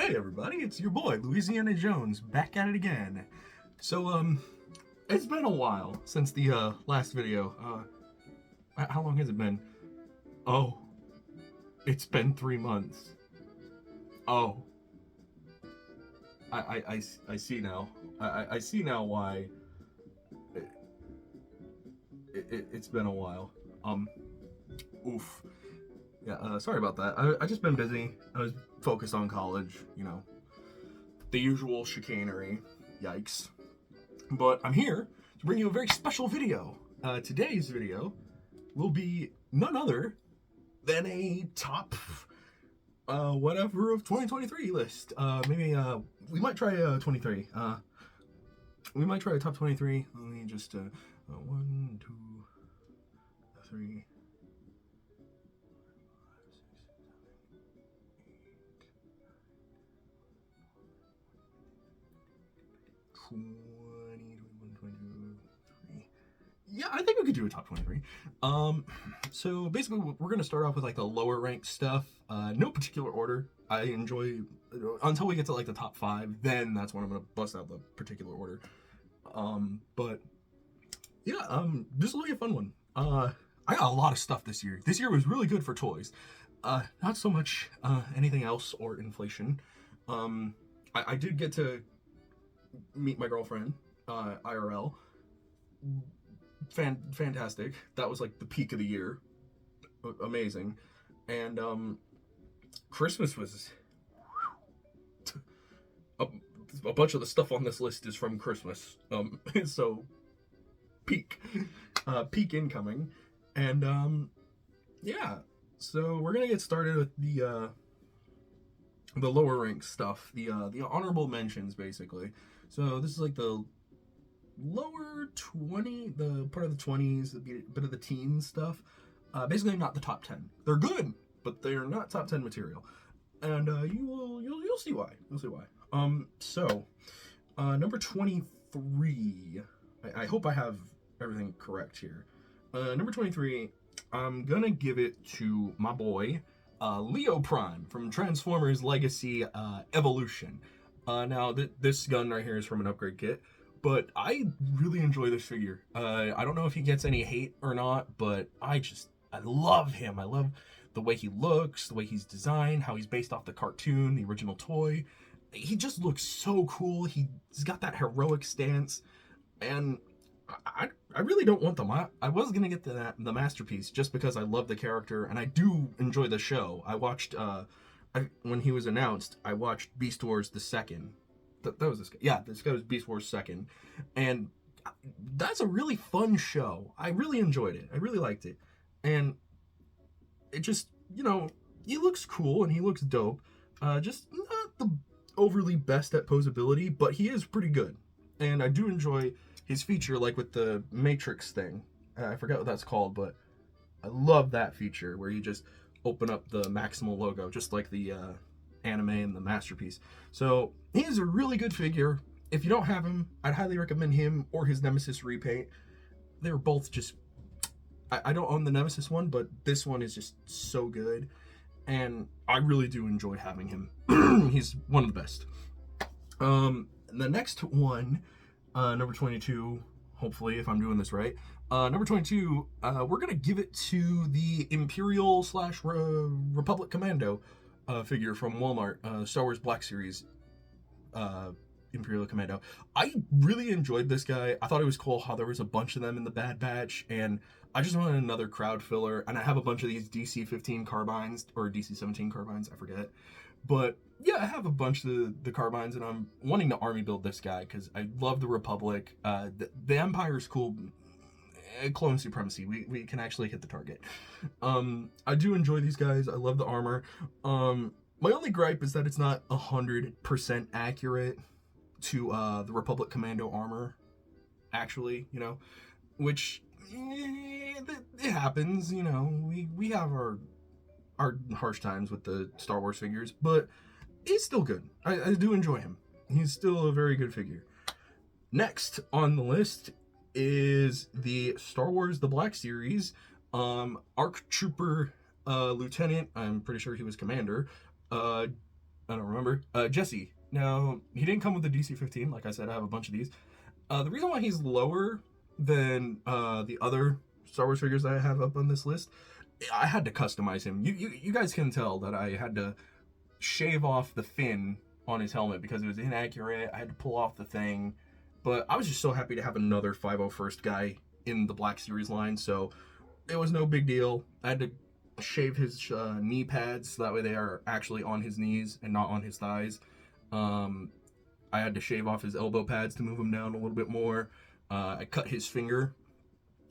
Hey everybody, it's your boy, Louisiana Jones, back at it again. So, it's been a while since the, last video. How long has it been? Oh, it's been 3 months. Oh, I see now. I see now why it's been a while. Oof. Yeah, sorry about that. I just been busy. I was focused on college, the usual chicanery. Yikes. But I'm here to bring you a very special video. Today's video will be none other than a top whatever of 2023 list. Maybe we might try 23. We might try a top 23. Let me just 1, 2, 3. 20, 21, 22, yeah, I think we could do a top 23. So basically, we're gonna start off with like the lower ranked stuff. No particular order. I enjoy until we get to like the top 5. Then that's when I'm gonna bust out the particular order. But yeah, this will be a fun one. I got a lot of stuff this year. This year was really good for toys. Not so much anything else or inflation. I did get to meet my girlfriend, IRL. Fantastic. That was like the peak of the year. Amazing. And Christmas was a bunch of the stuff on this list is from Christmas. So peak incoming. And yeah. So we're gonna get started with the lower rank stuff, the honorable mentions basically. So this is like the lower 20, the part of the 20s, a bit of the teen stuff. Basically not the top 10. They're good, but they're not top 10 material. And you'll see why. You'll see why. So number 23. I hope I have everything correct here. Number 23, I'm gonna give it to my boy, Leo Prime from Transformers Legacy Evolution. Now, this gun right here is from an upgrade kit, but I really enjoy this figure. I don't know if he gets any hate or not, but I love him. I love the way he looks, the way he's designed, how he's based off the cartoon, the original toy. He just looks so cool. He's got that heroic stance, and I really don't want I was gonna get the masterpiece just because I love the character and I do enjoy the show. I watched when he was announced, I watched Beast Wars the second. That was this guy. Yeah, this guy was Beast Wars 2nd, and that's a really fun show. I really enjoyed it. I really liked it, and it just he looks cool and he looks dope. Just not the overly best at posability, but he is pretty good, and I do enjoy his feature, like with the Matrix thing. I forget what that's called, but I love that feature where you just open up the Maximal logo, just like the anime and the masterpiece. So he is a really good figure. If you don't have him, I'd highly recommend him or his Nemesis repaint. They're both just... I don't own the Nemesis one, but this one is just so good. And I really do enjoy having him. He's one of the best. The next one... number 22, hopefully, if I'm doing this right. Number 22, we're going to give it to the Imperial / Republic Commando figure from Walmart, Star Wars Black Series Imperial Commando. I really enjoyed this guy. I thought it was cool how there was a bunch of them in the Bad Batch, and I just wanted another crowd filler, and I have a bunch of these DC-15 carbines, or DC-17 carbines, I forget. But yeah, I have a bunch of the carbines, and I'm wanting to army build this guy because I love the Republic. The Empire's cool. Clone supremacy. We can actually hit the target. I do enjoy these guys. I love the armor. My only gripe is that it's not 100% accurate to the Republic Commando armor. Actually, which it happens. We have our harsh times with the Star Wars figures, but he's still good. I do enjoy him. He's still a very good figure. Next on the list is the Star Wars The Black Series ARC Trooper Lieutenant. I'm pretty sure he was Commander. I don't remember. Jesse. Now, he didn't come with the DC-15. Like I said, I have a bunch of these. The reason why he's lower than the other Star Wars figures that I have up on this list, I had to customize him. You guys can tell that I had to shave off the fin on his helmet because it was inaccurate. I had to pull off the thing. But I was just so happy to have another 501st guy in the Black Series line, so it was no big deal. I had to shave his knee pads so that way they are actually on his knees and not on his thighs. I had to shave off his elbow pads to move him down a little bit more. I cut his finger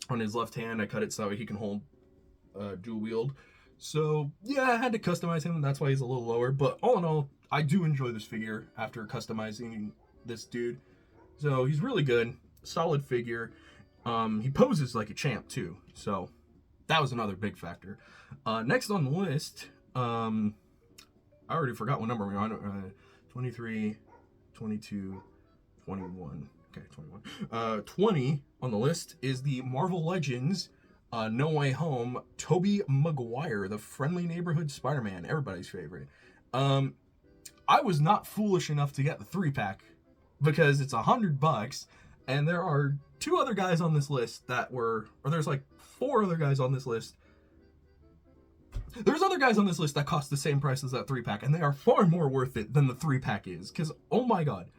on his left hand. I cut it so that way he can hold dual wield. So yeah, I had to customize him, and that's why he's a little lower. But all in all, I do enjoy this figure after customizing this dude. So he's really good, solid figure. He poses like a champ too, so that was another big factor. Next on the list, I already forgot what number we're on. 23, 22, 21. Okay, 21. 20 on the list is the Marvel Legends No Way Home Tobey Maguire, the friendly neighborhood Spider-Man, everybody's favorite. I was not foolish enough to get the 3-pack because it's $100, and there are 2 other guys on this list that were, or there's like 4 other guys on this list. There's other guys on this list that cost the same price as that 3-pack, and they are far more worth it than the 3-pack is. Because, oh my god,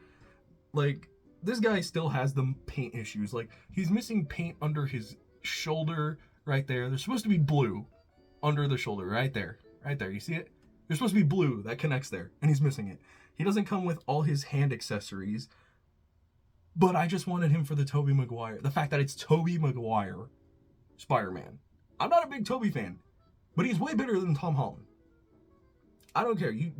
like, this guy still has the paint issues. Like, he's missing paint under his shoulder right there. There's supposed to be blue under the shoulder right there. Right there, you see it? There's supposed to be blue that connects there, and he's missing it. He doesn't come with all his hand accessories, but I just wanted him for the Tobey Maguire. The fact that it's Tobey Maguire Spider-Man. I'm not a big Tobey fan, but he's way better than Tom Holland. I don't care. You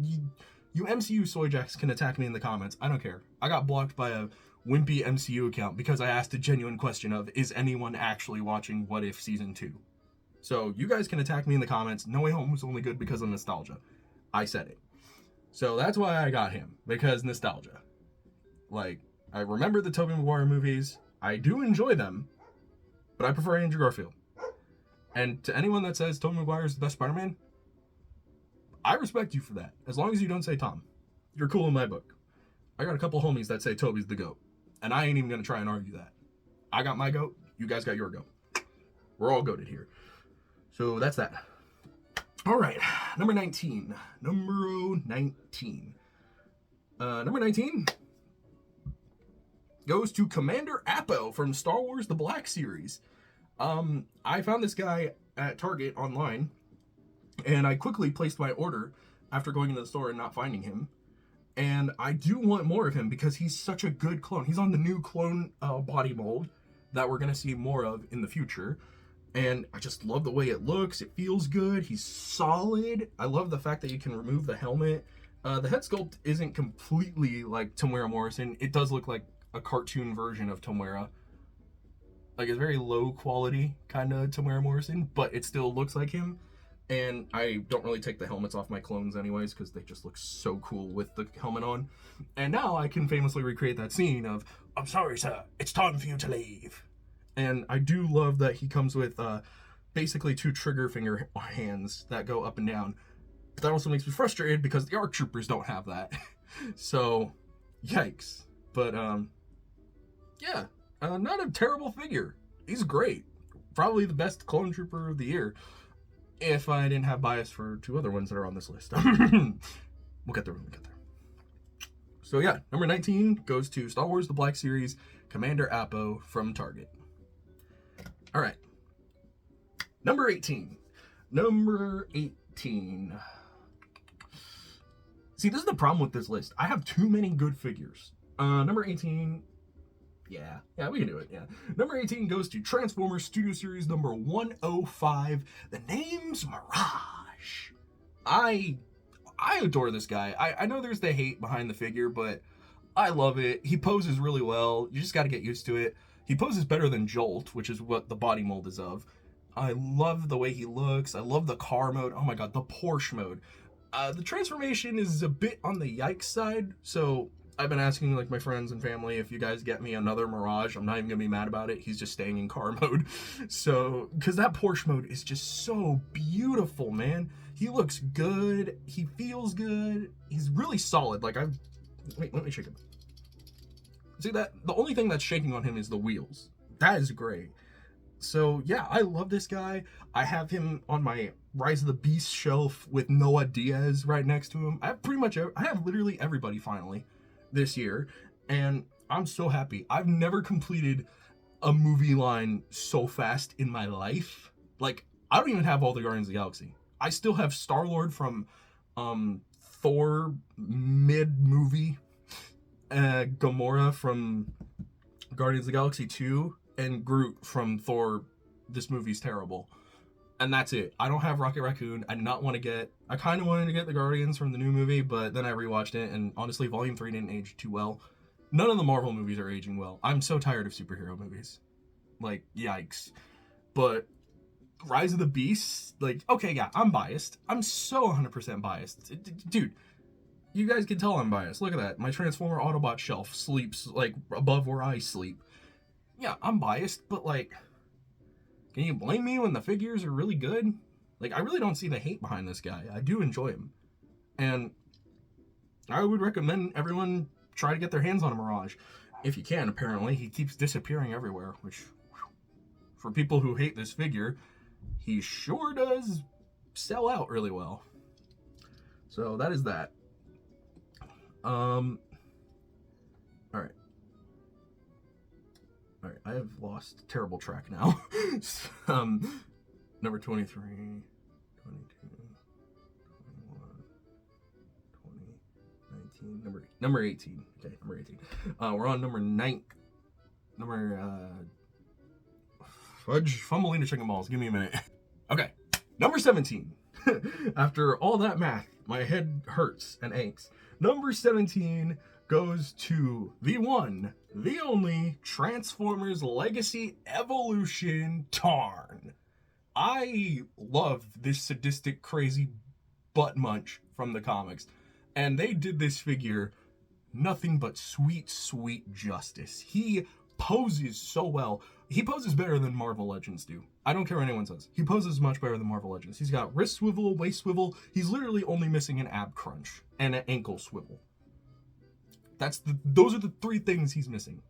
MCU soy jacks can attack me in the comments. I don't care. I got blocked by a wimpy MCU account because I asked a genuine question of, is anyone actually watching What If Season 2? So you guys can attack me in the comments. No Way Home was only good because of nostalgia. I said it. So that's why I got him, because nostalgia. Like, I remember the Tobey Maguire movies. I do enjoy them, but I prefer Andrew Garfield. And to anyone that says Tobey Maguire is the best Spider-Man, I respect you for that. As long as you don't say Tom. You're cool in my book. I got a couple homies that say Tobey's the GOAT, and I ain't even going to try and argue that. I got my GOAT. You guys got your GOAT. We're all goated here. So that's that. All right, number 19. Number 19 goes to Commander Appo from Star Wars The Black Series. I found this guy at Target online, and I quickly placed my order after going into the store and not finding him. And I do want more of him because he's such a good clone. He's on the new clone body mold that we're going to see more of in the future. And I just love the way it looks. It feels good. He's solid. I love the fact that you can remove the helmet. The head sculpt isn't completely like Temuera Morrison. It does look like a cartoon version of Temuera. Like, it's very low quality kind of Temuera Morrison, but it still looks like him. And I don't really take the helmets off my clones anyways because they just look so cool with the helmet on. And now I can famously recreate that scene of, "I'm sorry, sir, it's time for you to leave." And I do love that he comes with basically 2 trigger finger hands that go up and down. But that also makes me frustrated because the ARC Troopers don't have that. So, yikes. But, yeah, not a terrible figure. He's great. Probably the best clone trooper of the year. If I didn't have bias for 2 other ones that are on this list. We'll get there when we get there. So yeah, number 19 goes to Star Wars The Black Series, Commander Appo from Target. All right. Number 18. See, this is the problem with this list. I have too many good figures. Number 18... Yeah, we can do it, yeah. Number 18 goes to Transformers Studio Series number 105. The name's Mirage. I adore this guy. I know there's the hate behind the figure, but I love it. He poses really well. You just got to get used to it. He poses better than Jolt, which is what the body mold is of. I love the way he looks. I love the car mode. Oh my god, the Porsche mode. The transformation is a bit on the yikes side, so I've been asking like my friends and family if you guys get me another Mirage. I'm not even gonna be mad about it. He's just staying in car mode. So, because that Porsche mode is just so beautiful, man. He looks good. He feels good. He's really solid. Like, wait, let me shake him. See that? The only thing that's shaking on him is the wheels. That is great. So yeah, I love this guy. I have him on my Rise of the Beast shelf with Noah Diaz right next to him. I have literally everybody finally this year, and I'm so happy. I've never completed a movie line so fast in my life. Like, I don't even have all the Guardians of the Galaxy. I still have Star-Lord from Thor mid-movie, Gamora from Guardians of the Galaxy 2, and Groot from Thor, This Movie's Terrible. And that's it. I don't have Rocket Raccoon. I kind of wanted to get the Guardians from the new movie, but then I rewatched it, and honestly, Volume 3 didn't age too well. None of the Marvel movies are aging well. I'm so tired of superhero movies. Like, yikes. But Rise of the Beasts, like, okay, yeah, I'm biased. I'm so 100% biased. Dude, you guys can tell I'm biased. Look at that. My Transformer Autobot shelf sleeps, like, above where I sleep. Yeah, I'm biased, but, like, can you blame me when the figures are really good? Like, I really don't see the hate behind this guy. I do enjoy him. And I would recommend everyone try to get their hands on a Mirage. If you can, apparently. He keeps disappearing everywhere, which, for people who hate this figure, he sure does sell out really well. So that is that. Alright, I have lost terrible track now. Number 23, 22, 21, 20, 19, number 18. Okay, number 18. We're on number 9. Fudge, fumbling to chicken balls. Give me a minute. Okay, number 17. After all that math, my head hurts and aches. Number 17 goes to the one, the only Transformers Legacy Evolution Tarn. I love this sadistic, crazy butt munch from the comics, and they did this figure nothing but sweet, sweet justice. He poses so well. He poses better than Marvel Legends do. I don't care what anyone says. He poses much better than Marvel Legends. He's got wrist swivel, waist swivel. He's literally only missing an ab crunch and an ankle swivel. Those are the 3 things he's missing.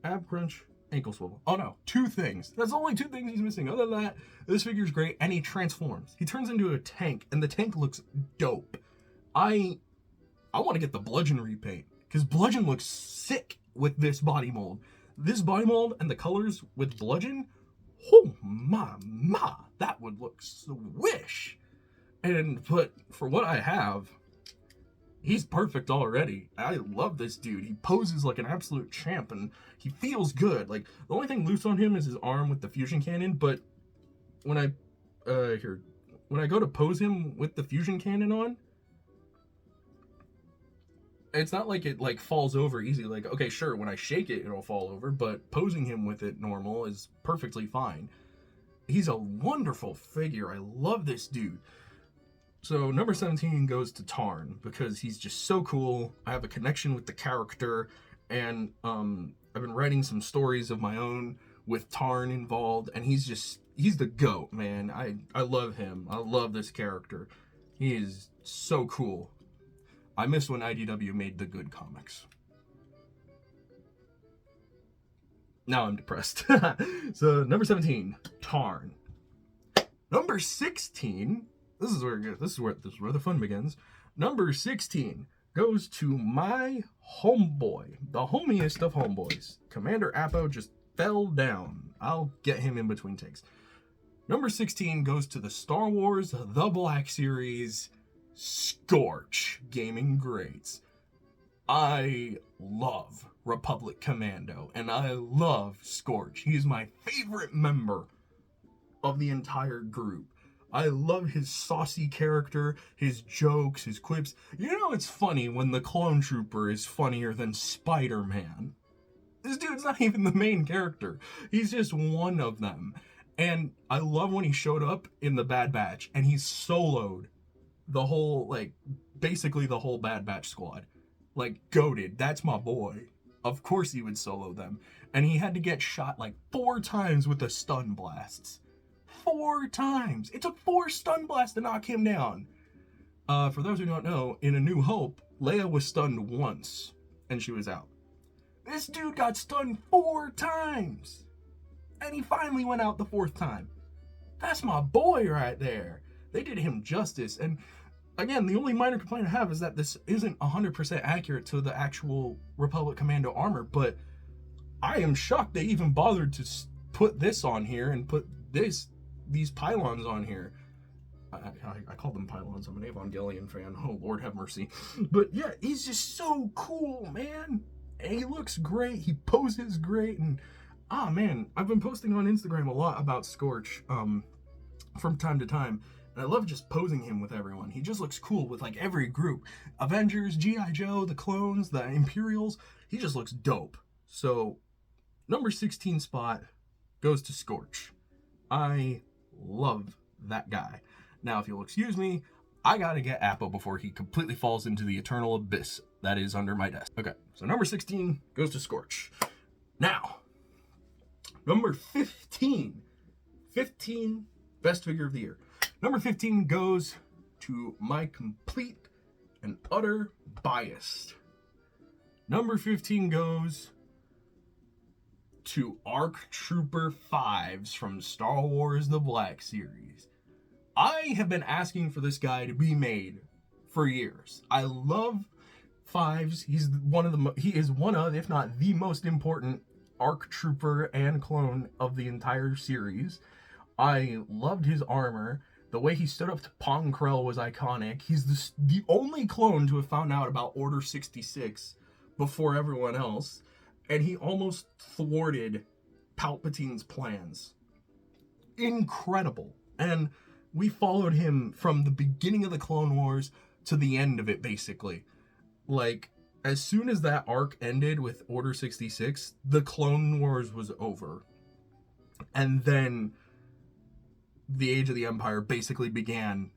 Ab crunch, ankle swivel. Oh no, 2 things. That's the only 2 things he's missing. Other than that, this figure's great, and he transforms. He turns into a tank, and the tank looks dope. I want to get the Bludgeon repaint, because Bludgeon looks sick with this body mold. This body mold and the colors with Bludgeon, oh my, that would look swish. But for what I have, he's perfect already. I love this dude. He poses like an absolute champ, and he feels good. Like, the only thing loose on him is his arm with the fusion cannon, but when I go to pose him with the fusion cannon on, it's not like it like falls over easy. Like, okay, sure, when I shake it, it'll fall over, but posing him with it normal is perfectly fine. He's a wonderful figure. I love this dude. So number 17 goes to Tarn because he's just so cool. I have a connection with the character, and I've been writing some stories of my own with Tarn involved, and he's the GOAT, man. I love him. I love this character. He is so cool. I miss when IDW made the good comics. Now I'm depressed. So number 17, Tarn. Number 16, this is where the fun begins. Number 16 goes to my homeboy, the homiest of homeboys. Commander Appo just fell down. I'll get him in between takes. Number 16 goes to the Star Wars The Black Series Scorch Gaming Greats. I love Republic Commando, and I love Scorch. He's my favorite member of the entire group. I love his saucy character, his jokes, his quips. You know, it's funny when the Clone Trooper is funnier than Spider-Man. This dude's not even the main character. He's just one of them. And I love when he showed up in the Bad Batch and he soloed the whole, basically the whole Bad Batch squad. Goated. That's my boy. Of course he would solo them. And he had to get shot 4 times with the stun blasts. 4 times. It took 4 stun blasts to knock him down. For those who don't know, in A New Hope, Leia was stunned once, and she was out. This dude got stunned 4 times, and he finally went out the 4th time. That's my boy right there. They did him justice, and again, the only minor complaint I have is that this isn't 100% accurate to the actual Republic Commando armor, but I am shocked they even bothered to put this on here and put these pylons on here. I call them pylons. I'm an Evangelion fan. Oh, Lord have mercy. But yeah, he's just so cool, man. And he looks great. He poses great. And, man, I've been posting on Instagram a lot about Scorch from time to time. And I love just posing him with everyone. He just looks cool with, like, every group. Avengers, G.I. Joe, the clones, the Imperials. He just looks dope. So, number 16 spot goes to Scorch. I love that guy. Now, if you'll excuse me, I gotta get Apple before he completely falls into the eternal abyss that is under my desk. Okay, so number 16 goes to Scorch. Now, number 15. 15, best figure of the year. Number 15 goes to my complete and utter bias. Number 15 goes to ARC Trooper 5s from Star Wars The Black Series. I have been asking for this guy to be made for years. I love 5s. He is one of, if not the most important ARC Trooper and clone of the entire series. I loved his armor. The way he stood up to Pong Krell was iconic. He's the only clone to have found out about Order 66 before everyone else. And he almost thwarted Palpatine's plans. Incredible. And we followed him from the beginning of the Clone Wars to the end of it, basically. Like, as soon as that arc ended with Order 66, the Clone Wars was over. And then the Age of the Empire basically began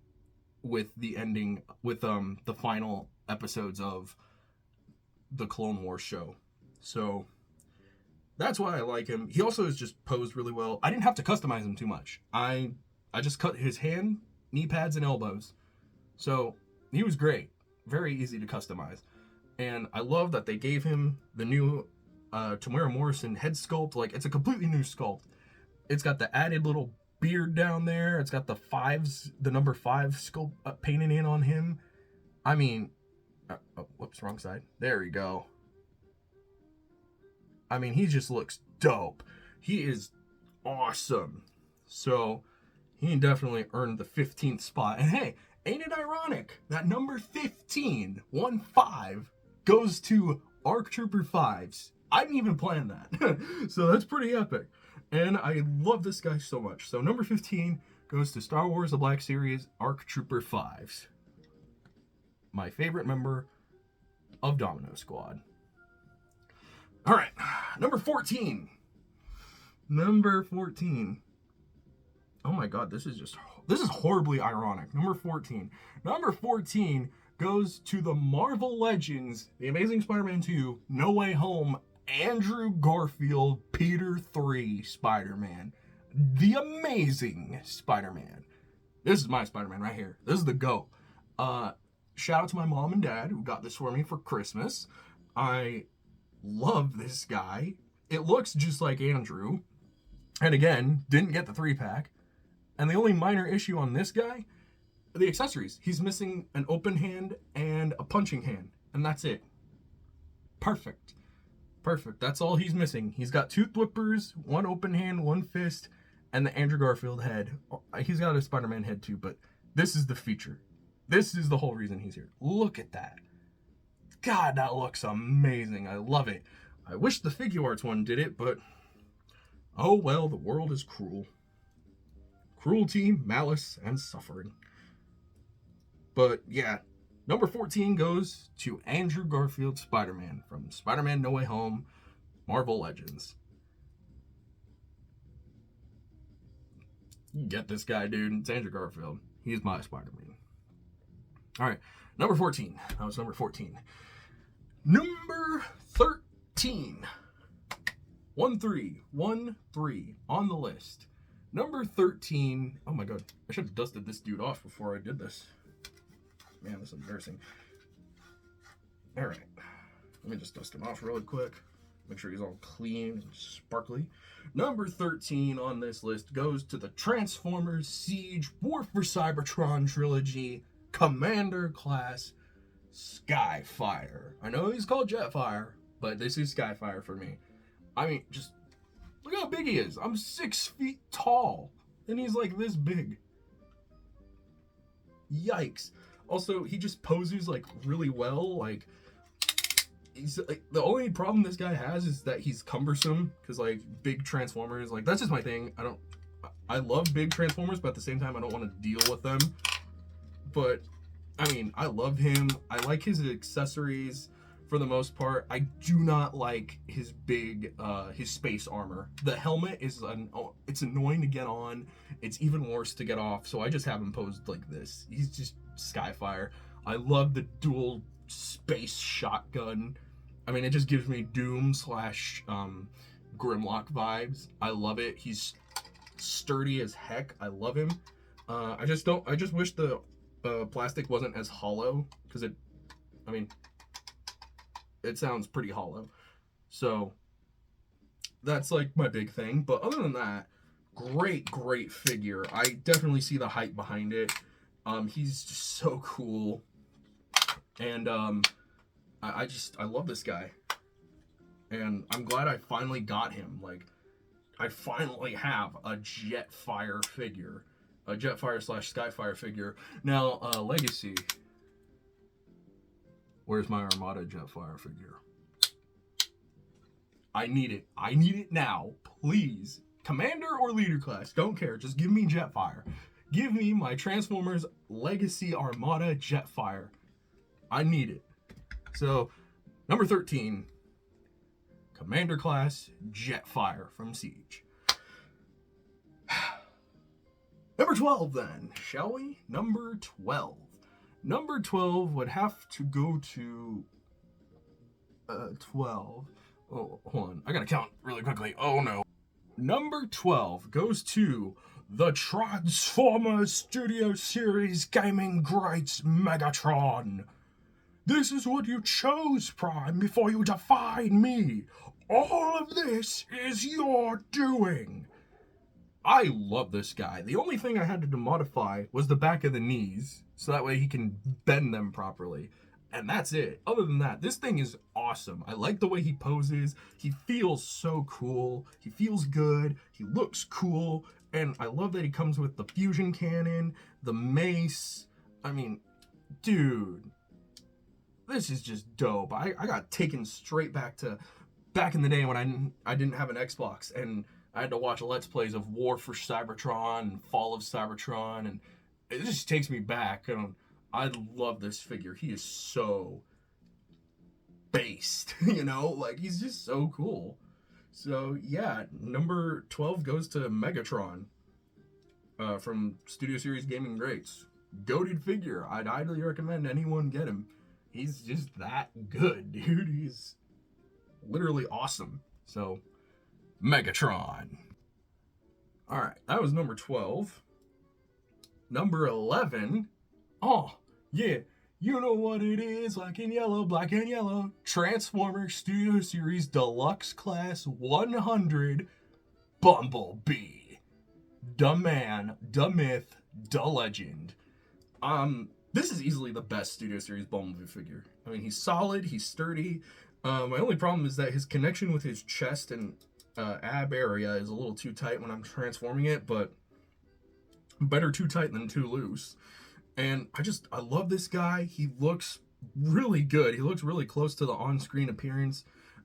with the ending, with the final episodes of the Clone Wars show. So, that's why I like him. He also is just posed really well. I didn't have to customize him too much. I just cut his hand, knee pads, and elbows. So, he was great. Very easy to customize. And I love that they gave him the new Tamara Morrison head sculpt. Like, it's a completely new sculpt. It's got the added little beard down there. It's got the number 5 sculpt painted in on him. I mean, whoops, wrong side. There we go. I mean, he just looks dope. He is awesome. So, he definitely earned the 15th spot. And hey, ain't it ironic that number 15, 1-5, goes to ARC Trooper 5s? I didn't even plan that. So that's pretty epic. And I love this guy so much. So number 15 goes to Star Wars The Black Series ARC Trooper 5s. My favorite member of Domino Squad. All right, number 14. Number 14. Oh my god, this is horribly ironic. Number 14. Number 14 goes to the Marvel Legends, The Amazing Spider-Man 2, No Way Home, Andrew Garfield, Peter 3 Spider-Man. The Amazing Spider-Man. This is my Spider-Man right here. This is the GOAT. Shout out to my mom and dad who got this for me for Christmas. I love this guy. It looks just like Andrew. And again, didn't get the 3-pack. And the only minor issue on this guy, the accessories. He's missing an open hand and a punching hand. And that's it. Perfect. Perfect. That's all he's missing. He's got 2 whippers, 1 open hand, 1 fist, and the Andrew Garfield head. He's got a Spider-Man head too, but this is the feature. This is the whole reason he's here. Look at that. God, that looks amazing. I love it. I wish the Figuarts one did it, but oh well, the world is cruel. Cruelty, malice, and suffering. But yeah, number 14 goes to Andrew Garfield Spider-Man from Spider-Man No Way Home, Marvel Legends. Get this guy, dude. It's Andrew Garfield. He's my Spider-Man. All right, number 14. That was number 14. Number 13. 1-3 on the list. Number 13. Oh my god, I should have dusted this dude off before I did this. Man, this is embarrassing. Alright, let me just dust him off really quick. Make sure he's all clean and sparkly. Number 13 on this list goes to the Transformers Siege War for Cybertron trilogy Commander Class Skyfire. I know he's called Jetfire, but this is Skyfire for me. I mean, just look how big he is. I'm 6 feet tall, and he's like this big. Yikes. Also, he just poses like really well. Like, he's like, the only problem this guy has is that he's cumbersome, because like big Transformers, like that's just my thing. I love big Transformers, but at the same time I don't want to deal with them. But I mean, I love him. I like his accessories for the most part. I do not like his big his space armor. The helmet is it's annoying to get on. It's even worse to get off. So I just have him posed like this. He's just Skyfire. I love the dual space shotgun. I mean, it just gives me Doom / Grimlock vibes. I love it. He's sturdy as heck. I love him. I just wish the plastic wasn't as hollow, because it sounds pretty hollow. So that's like my big thing. But other than that, great figure. I definitely see the hype behind it. He's just so cool. And I love this guy. And I'm glad I finally got him. Like, I finally have a Jetfire figure. A Jetfire / Skyfire figure. Now, Legacy. Where's my Armada Jetfire figure? I need it. I need it now. Please. Commander or Leader class. Don't care. Just give me Jetfire. Give me my Transformers Legacy Armada Jetfire. I need it. So, number 13. Commander class Jetfire from Siege. Number 12 then, shall we? Number 12. Number 12 would have to go to 12. Oh, hold on. I gotta count really quickly. Oh no. Number 12 goes to the Transformers Studio Series Gaming Greats Megatron. This is what you chose, Prime, before you defied me. All of this is your doing. I love this guy. The only thing I had to modify was the back of the knees, so that way he can bend them properly. And that's it. Other than that, this thing is awesome. I like the way he poses. He feels so cool. He feels good. He looks cool. And I love that he comes with the fusion cannon, the mace. I mean, dude, this is just dope. I got taken straight back in the day when I didn't have an Xbox, and I had to watch Let's Plays of War for Cybertron and Fall of Cybertron, and it just takes me back. And I love this figure. He is so based, you know? Like, he's just so cool. So, yeah, number 12 goes to Megatron from Studio Series Gaming Greats. Goated figure. I'd highly recommend anyone get him. He's just that good, dude. He's literally awesome. So, Megatron. Alright, that was number 12. Number 11. Oh, yeah. You know what it is, like in yellow, black and yellow. Transformers Studio Series Deluxe Class 100 Bumblebee. Da man, da myth, da legend. This is easily the best Studio Series Bumblebee figure. I mean, he's solid, he's sturdy. My only problem is that his connection with his chest and ab area is a little too tight when I'm transforming it, but better too tight than too loose. And I love this guy. He looks really good. He looks really close to the on-screen appearance.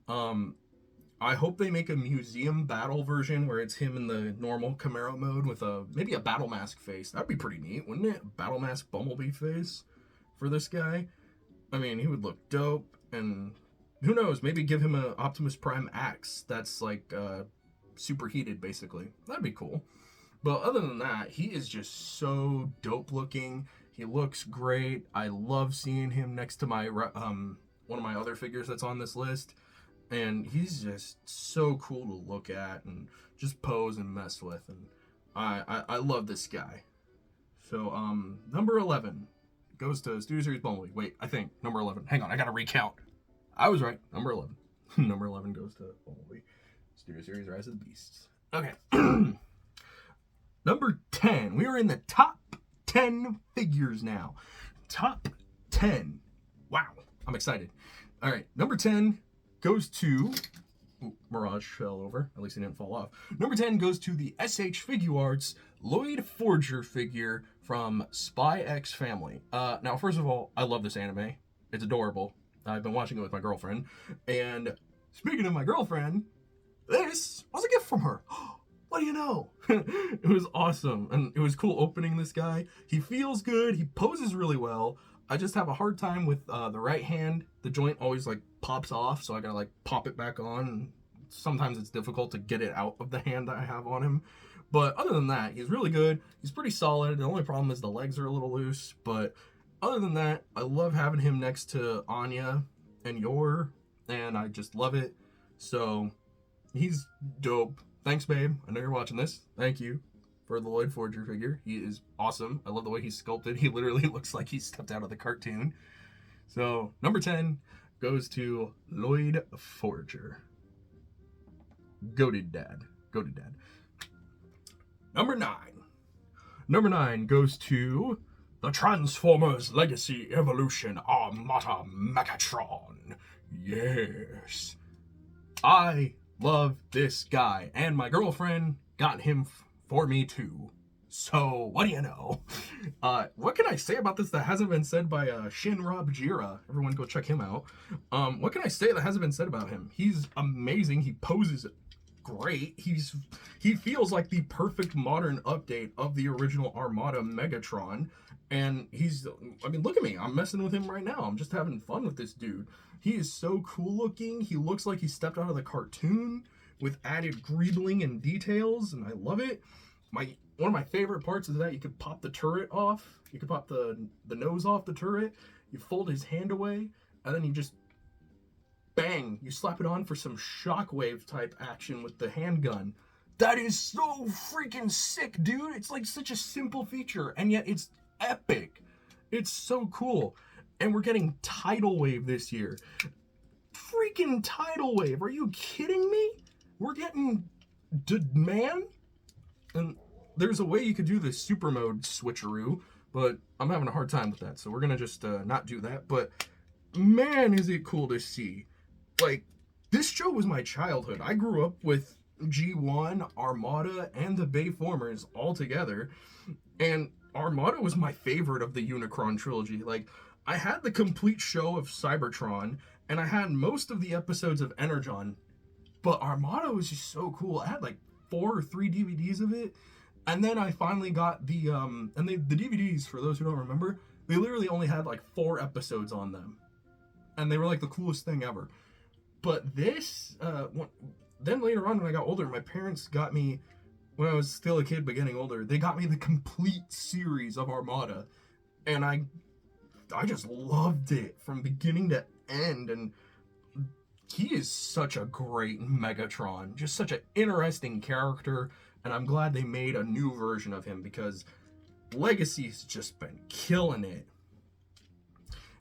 I hope they make a museum battle version where it's him in the normal Camaro mode with maybe a battle mask face. That'd be pretty neat, wouldn't it? Battle mask Bumblebee face for this guy. I mean, he would look dope, and who knows, maybe give him an Optimus Prime axe that's like superheated, basically. That'd be cool. But other than that, he is just so dope looking. He looks great. I love seeing him next to my one of my other figures that's on this list. And he's just so cool to look at and just pose and mess with. And I love this guy. So number 11 goes to Studio Series Bumblebee. Wait, I think number 11. Hang on, I gotta recount. I was right. Number 11. Number 11 goes to Bumblebee. Studio Series Rise of the Beasts. Okay. Number 10. We are in the top 10 figures now. Top 10. Wow. I'm excited. All right. Number 10 goes to... Ooh, Mirage fell over. At least he didn't fall off. Number 10 goes to the SH Figuarts Lloyd Forger figure from Spy X Family. Now, first of all, I love this anime. It's adorable. I've been watching it with my girlfriend. And speaking of my girlfriend, this was a gift from her. What do you know? It was awesome. And it was cool opening this guy. He feels good. He poses really well. I just have a hard time with the right hand. The joint always like pops off, so I gotta like pop it back on. Sometimes it's difficult to get it out of the hand that I have on him. But other than that, he's really good. He's pretty solid. The only problem is the legs are a little loose. But other than that, I love having him next to Anya and Yor. And I just love it. So he's dope. Thanks, babe. I know you're watching this. Thank you for the Lloyd Forger figure. He is awesome. I love the way he's sculpted. He literally looks like he stepped out of the cartoon. So number 10 goes to Lloyd Forger. Goated dad. Goated dad. Number 9. Number 9 goes to the Transformers Legacy Evolution Armada Megatron. Yes. I love this guy, and my girlfriend got him for me too. So, what do you know? What can I say about this that hasn't been said by Shinra Bajira? Everyone go check him out. What can I say that hasn't been said about him? He's amazing. He poses great. He feels like the perfect modern update of the original Armada Megatron. And I mean, look at me. I'm messing with him right now. I'm just having fun with this dude. He is so cool looking. He looks like he stepped out of the cartoon with added greebling and details, and I love it. One of my favorite parts is that you could pop the turret off. You could pop the nose off the turret. You fold his hand away, and then you just bang. You slap it on for some shockwave type action with the handgun. That is so freaking sick, dude. It's like such a simple feature, and yet it's epic. It's so cool. And we're getting Tidal Wave this year. Freaking Tidal Wave. Are you kidding me? We're getting Man? And there's a way you could do the super mode switcheroo, but I'm having a hard time with that. So we're going to just not do that. But man, is it cool to see. Like, this show was my childhood. I grew up with G1, Armada, and the Bayformers all together. And Armada was my favorite of the Unicron trilogy. Like, I had the complete show of Cybertron, and I had most of the episodes of Energon, but Armada was just so cool. I had like 4 or 3 DVDs of it, and then I finally got the DVDs, for those who don't remember, they literally only had like 4 episodes on them, and they were like the coolest thing ever. But this, then later on when I got older, my parents got me, when I was still a kid but getting older, they got me the complete series of Armada, and I just loved it from beginning to end. And he is such a great Megatron, just such an interesting character, and I'm glad they made a new version of him because Legacy's just been killing it.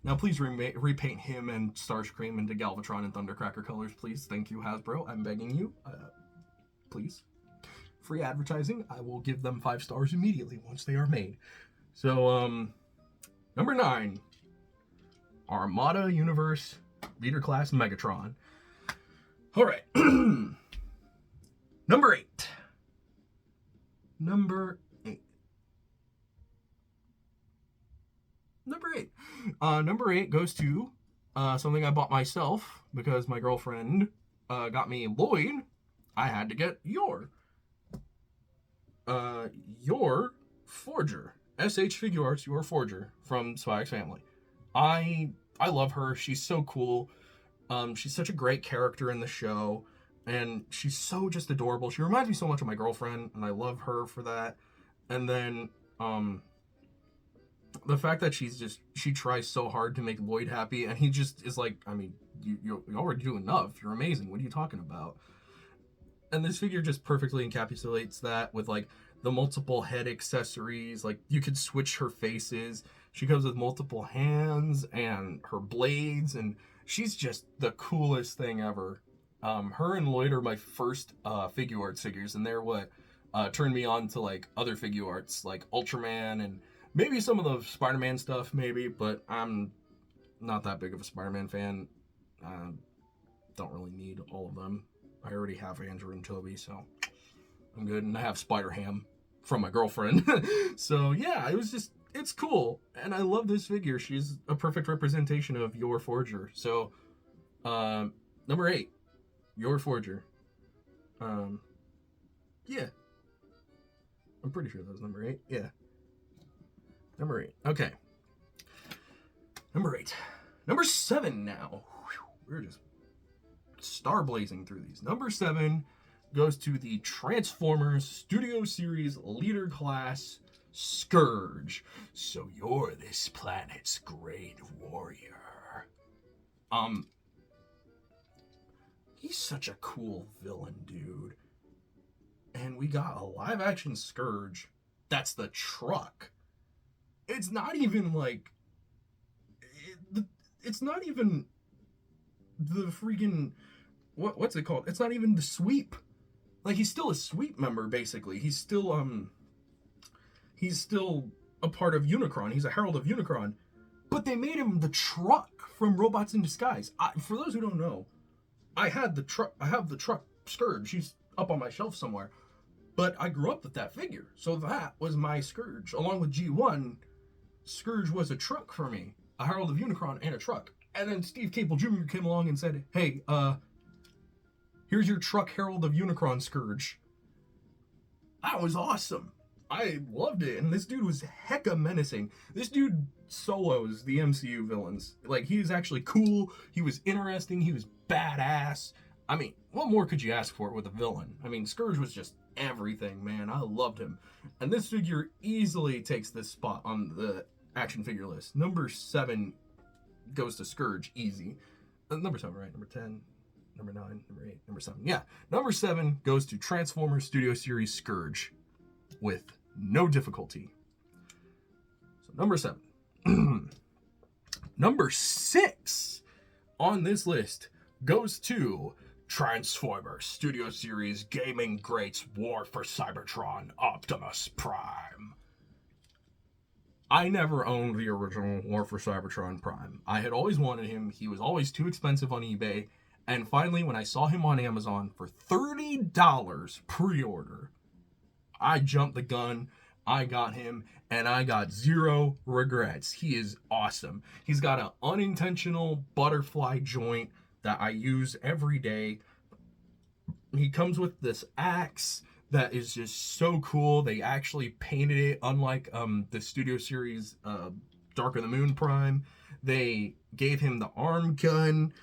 Now please repaint him and Starscream into Galvatron and Thundercracker colors, please. Thank you, Hasbro. I'm begging you. Please. Free advertising. I will give them 5 stars immediately once they are made. So, number 9, Armada Universe Leader Class Megatron. All right. Number 8. Number 8 goes to something I bought myself because my girlfriend got me Lloyd. I had to get Yor Forger. SH Figuarts Yor Forger from Spy X Family. I love her. She's so cool. She's such a great character in the show, and she's so just adorable. She reminds me so much of my girlfriend, and I love her for that. And then the fact that she tries so hard to make Lloyd happy, and he just is like, I mean, you already do enough. You're amazing. What are you talking about? And this figure just perfectly encapsulates that with like the multiple head accessories. Like, you could switch her faces. She comes with multiple hands and her blades, and she's just the coolest thing ever. Her and Lloyd are my first figure arts figures, and they're what turned me on to like other figure arts, like Ultraman and maybe some of the Spider-Man stuff, maybe. But I'm not that big of a Spider-Man fan. Don't really need all of them. I already have Andrew and Toby, so I'm good. And I have Spider-Ham from my girlfriend. So yeah, it's cool. And I love this figure. She's a perfect representation of your Forger. So, number 8, your Forger. Yeah. I'm pretty sure that was number 8. Yeah. Number 8. Okay. Number 8. Number 7 now. We're just star blazing through these. Number 7 goes to the Transformers Studio Series Leader Class Scourge. So you're this planet's great warrior. He's such a cool villain, dude. And we got a live action Scourge that's the truck. It's not even like it's not even the freaking what's it called? It's not even the sweep. Like, he's still a sweep member, basically. He's still a part of Unicron. He's a herald of Unicron. But they made him the truck from Robots in Disguise. For those who don't know, I have the truck Scourge. She's up on my shelf somewhere. But I grew up with that figure. So that was my Scourge. Along with G1, Scourge was a truck for me. A herald of Unicron and a truck. And then Steve Cable Jr. came along and said, hey, here's your truck herald of Unicron Scourge. That was awesome. I loved it. And this dude was hecka menacing. This dude solos the MCU villains. Like, he was actually cool. He was interesting. He was badass. I mean, what more could you ask for with a villain? I mean, Scourge was just everything, man. I loved him. And this figure easily takes this spot on the action figure list. Number 7 goes to Scourge, easy. Number 7, right? Number 10, number 9, number 8, number 7. Yeah, number 7 goes to Transformers Studio Series Scourge with no difficulty. So number 7. Number 6 on this list goes to Transformers Studio Series Gaming Greats War for Cybertron Optimus Prime. I never owned the original War for Cybertron Prime. I had always wanted him. He was always too expensive on eBay. And finally, when I saw him on Amazon for $30 pre-order, I jumped the gun. I got him, and I got zero regrets. He is awesome. He's got an unintentional butterfly joint that I use every day. He comes with this axe that is just so cool. They actually painted it, unlike the Studio Series Dark of the Moon Prime. They gave him the arm gun.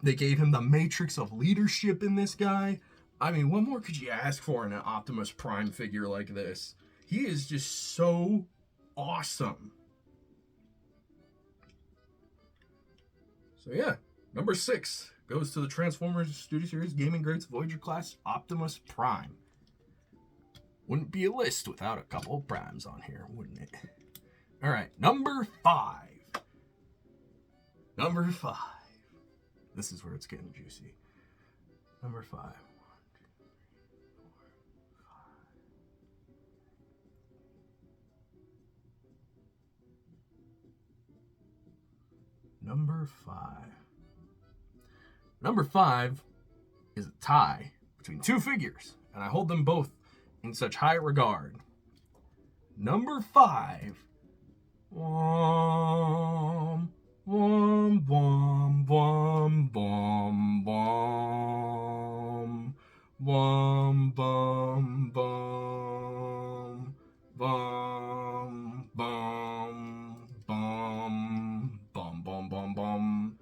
They gave him the matrix of leadership in this guy. I mean, what more could you ask for in an Optimus Prime figure like this? He is just so awesome. So yeah, number 6 goes to the Transformers Studio Series Gaming Greats Voyager Class Optimus Prime. Wouldn't be a list without a couple of primes on here, wouldn't it? All right, number 5. Number 5. This is where it's getting juicy. Number 5. 1, 2, 3, 4, 5. Number 5. Number 5 is a tie between two figures, and I hold them both in such high regard. Number 5. Wom, wom, wom, wom, wom, wom. Wom, bum, bum. Bum, bum, bum. Bum, bum, bum, bum.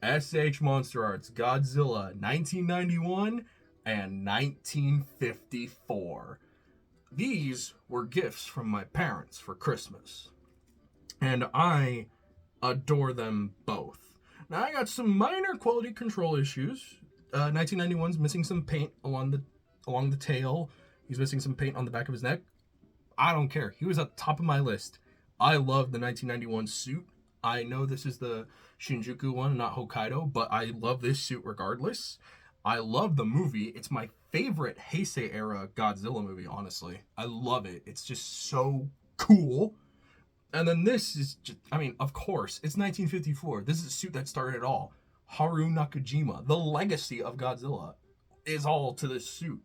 S.H. Monster Arts Godzilla 1991 and 1954. These were gifts from my parents for Christmas, and I adore them both. Now, I got some minor quality control issues. 1991's missing some paint along the tail. He's missing some paint on the back of his neck. I don't care. He was at the top of my list. I love the 1991 suit. I know this is the Shinjuku one, not Hokkaido, but I love this suit regardless. I love the movie. It's my favorite Heisei era Godzilla movie, honestly. I love it. It's just so cool. And then this is just, I mean, of course, it's 1954. This is a suit that started it all. Haru Nakajima, the legacy of Godzilla, is all to this suit.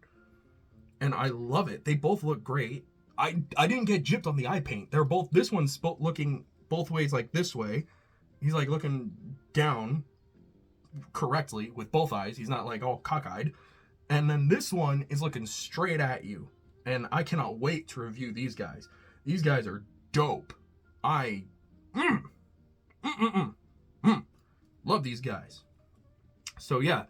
And I love it. They both look great. I didn't get gypped on the eye paint. They're both, this one's looking both ways, like this way. He's like looking down correctly with both eyes. He's not like all cockeyed. And then this one is looking straight at you. And I cannot wait to review these guys. These guys are dope. I love these guys. So yeah,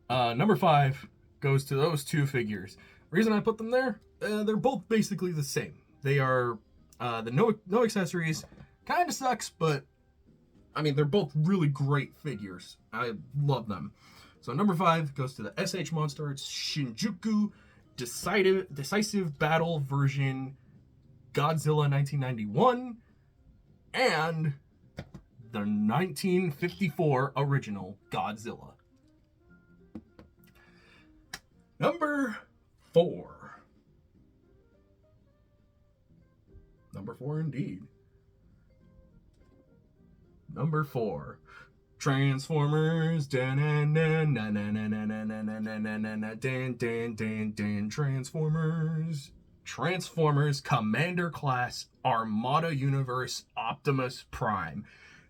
number 5 goes to those two figures. Reason I put them there, they're both basically the same. They are the no accessories. Kind of sucks, but I mean they're both really great figures. I love them. So number 5 goes to the SH Monster Arts Shinjuku Decisive Battle version Godzilla 1991 and the 1954 original Godzilla. Number 4. Number 4 indeed. Number 4. Transformers. Transformers. Transformers Commander Class Armada Universe Optimus Prime.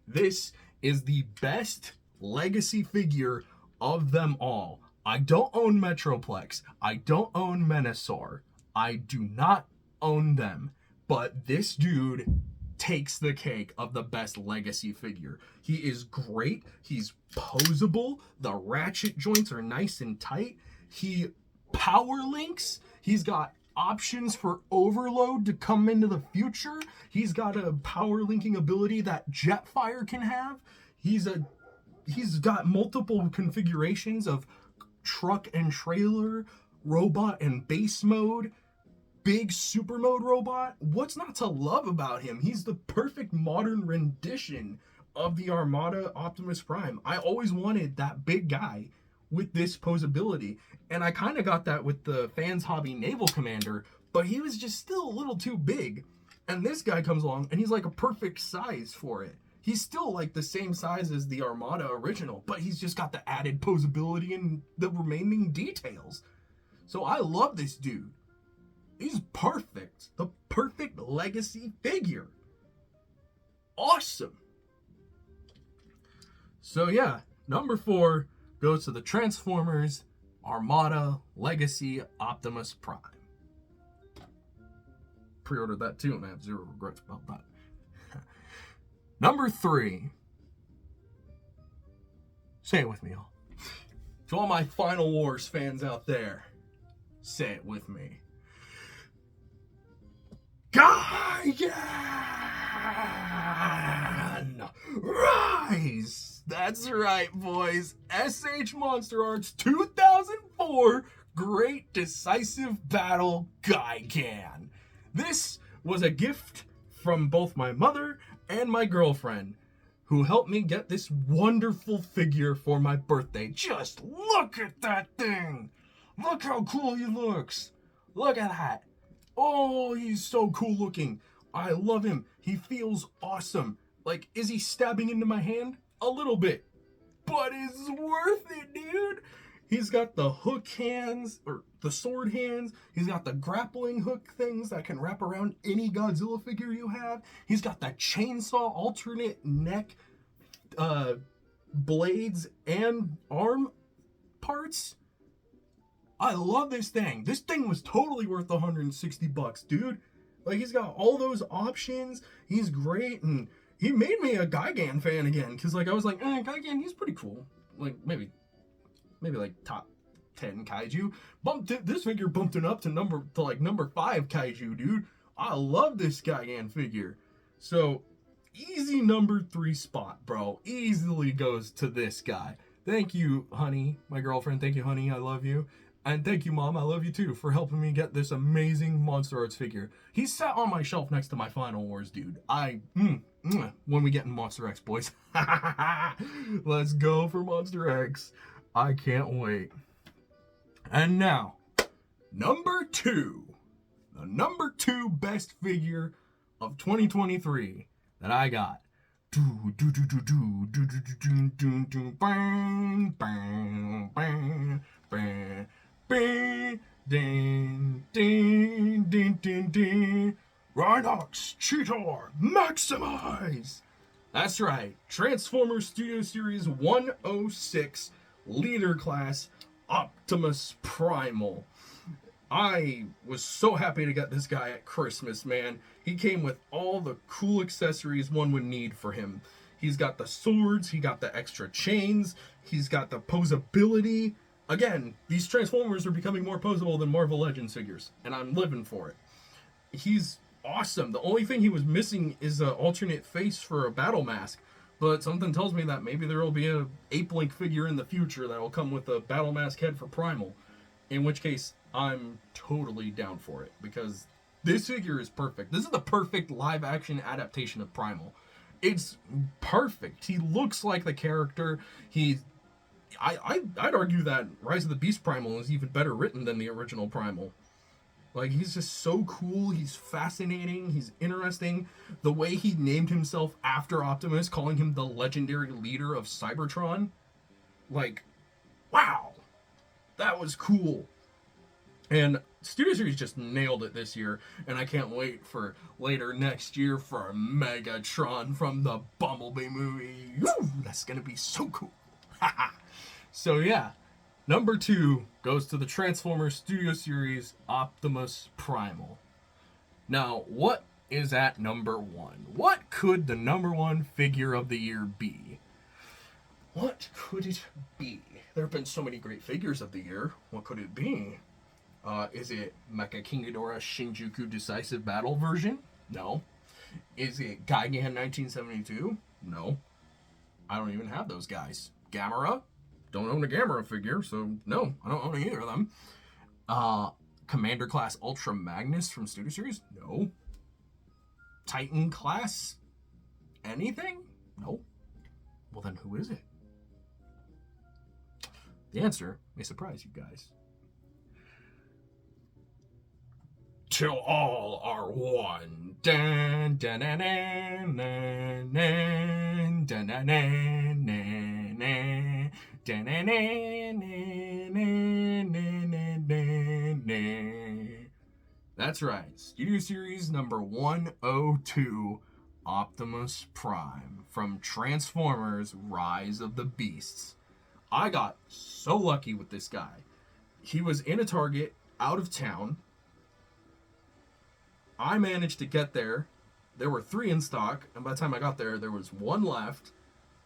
This is the best legacy figure of them all. I don't own Metroplex. I don't own Menasor. I do not own them. But this dude takes the cake of the best legacy figure. He is great. He's posable. The ratchet joints are nice and tight. He power links. He's got options for overload to come into the future. He's got a power linking ability that Jetfire can have. He's got multiple configurations of truck and trailer, robot and base mode, big super mode robot. What's not to love about him? He's the perfect modern rendition of the Armada Optimus Prime. I always wanted that big guy with this posability, and I kind of got that with the Fans Hobby Naval Commander, but he was just still a little too big. And this guy comes along and he's like a perfect size for it. He's still like the same size as the Armada original, but he's just got the added posability and the remaining details. So I love this dude. He's perfect. The perfect legacy figure. Awesome. So yeah, number 4 goes to the Transformers Armada Legacy Optimus Prime. Pre-ordered that too, and I have zero regrets about that. Number 3. Say it with me, y'all. To all my Final Wars fans out there, say it with me. Gigan Rise! That's right, boys. SH Monster Arts 2004 Great Decisive Battle Gigan. This was a gift from both my mother and my girlfriend, who helped me get this wonderful figure for my birthday. Just look at that thing! Look how cool he looks! Look at that! Oh, he's so cool looking. I love him. He feels awesome. Like, is he stabbing into my hand? A little bit. But it's worth it, dude! He's got the hook hands, or the sword hands. He's got the grappling hook things that can wrap around any Godzilla figure you have. He's got that chainsaw alternate neck, blades, and arm parts. I love this thing. This thing was totally worth $160, dude. Like, he's got all those options. He's great, and he made me a Gigan fan again. Because, like, I was like, Gigan, he's pretty cool. Like, maybe like top 10 kaiju. This figure bumped it up to number 5 kaiju, dude. I love this Gigan figure. So easy number 3 spot, bro. Easily goes to this guy. Thank you, honey, my girlfriend. Thank you, honey. I love you. And thank you, Mom. I love you too for helping me get this amazing Monster Arts figure. He's sat on my shelf next to my Final Wars, dude. When we get in Monster X, boys. Let's go for Monster X. I can't wait. And now, number 2. The number 2 best figure of 2023 that I got. Rhinox Cheetor Maximize! That's right, Transformers Studio Series 106 Leader Class Optimus Primal. I was so happy to get this guy at Christmas, man. He came with all the cool accessories one would need for him. He's got the swords, he got the extra chains, he's got the posability. Again, these Transformers are becoming more posable than Marvel Legends figures, and I'm living for it. He's awesome. The only thing he was missing is an alternate face for a battle mask, but something tells me that maybe there will be a Ape-Link figure in the future that will come with a battle mask head for Primal, in which case I'm totally down for it, because this figure is perfect. This is the perfect live-action adaptation of Primal. It's perfect. He looks like the character. I'd argue that Rise of the Beast Primal is even better written than the original Primal. Like, he's just so cool. He's fascinating. He's interesting. The way he named himself after Optimus, calling him the legendary leader of Cybertron. Like, wow. That was cool. And Studio Series just nailed it this year, and I can't wait for later next year for Megatron from the Bumblebee movie. Woo, that's gonna be so cool. So yeah, number 2 goes to the Transformers Studio Series Optimus Primal. Now, what is at number 1? What could the number 1 figure of the year be? What could it be? There have been so many great figures of the year. What could it be? Is it Mecha King Ghidorah Shinjuku Decisive Battle version? No. Is it Gigan 1972? No. I don't even have those guys. Gamera? Don't own a Gamera figure, so no, I don't own either of them. Commander Class Ultra Magnus from Studio Series? No. Titan Class anything? No. Well, then who is it? The answer may surprise you guys. Till all are one. Dun, dun, dun, dun, dun, dun, dun, dun, dun, dun. That's right. Studio Series number 102, Optimus Prime from Transformers Rise of the Beasts. I got so lucky with this guy. He was in a Target out of town. I managed to get there. There were 3 in stock, and by the time I got there, there was 1 left.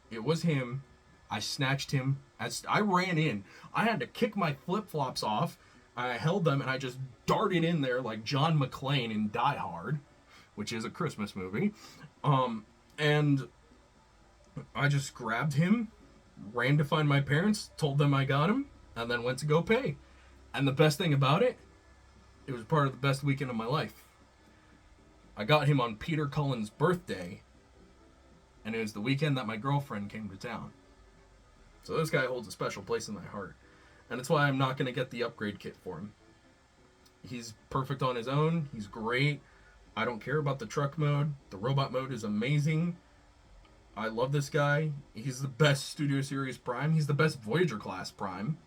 It was him. I snatched him. As I ran in, I had to kick my flip-flops off. I held them, and I just darted in there like John McClane in Die Hard, which is a Christmas movie. And I just grabbed him, ran to find my parents, told them I got him, and then went to go pay. And the best thing about it, it was part of the best weekend of my life. I got him on Peter Cullen's birthday, and it was the weekend that my girlfriend came to town. So this guy holds a special place in my heart. And that's why I'm not going to get the upgrade kit for him. He's perfect on his own. He's great. I don't care about the truck mode. The robot mode is amazing. I love this guy. He's the best Studio Series Prime. He's the best Voyager class Prime.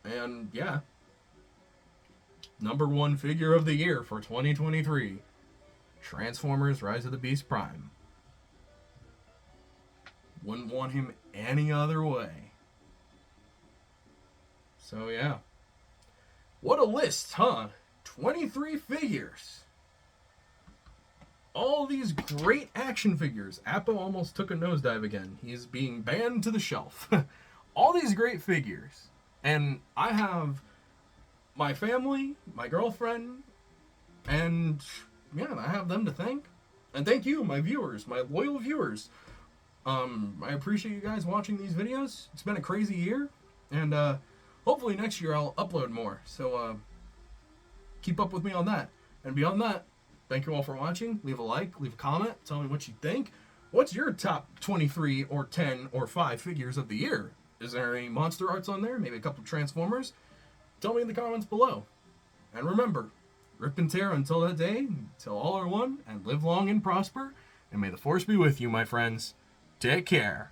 And yeah. Number 1 figure of the year for 2023. Transformers Rise of the Beast Prime. Wouldn't want him any other way. So yeah. What a list, huh? 23 figures. All these great action figures. Appo almost took a nosedive again. He's being banned to the shelf. All these great figures. And I have my family, my girlfriend, and yeah, I have them to thank. And thank you, my viewers, my loyal viewers. I appreciate you guys watching these videos. It's been a crazy year, and hopefully next year I'll upload more. So keep up with me on that. And beyond that, thank you all for watching. Leave a like, leave a comment, tell me what you think. What's your top 23 or 10 or 5 figures of the year? Is there any monster arts on there? Maybe a couple Transformers? Tell me in the comments below. And remember, rip and tear until that day, till all are one, and live long and prosper. And may the force be with you, my friends. Take care.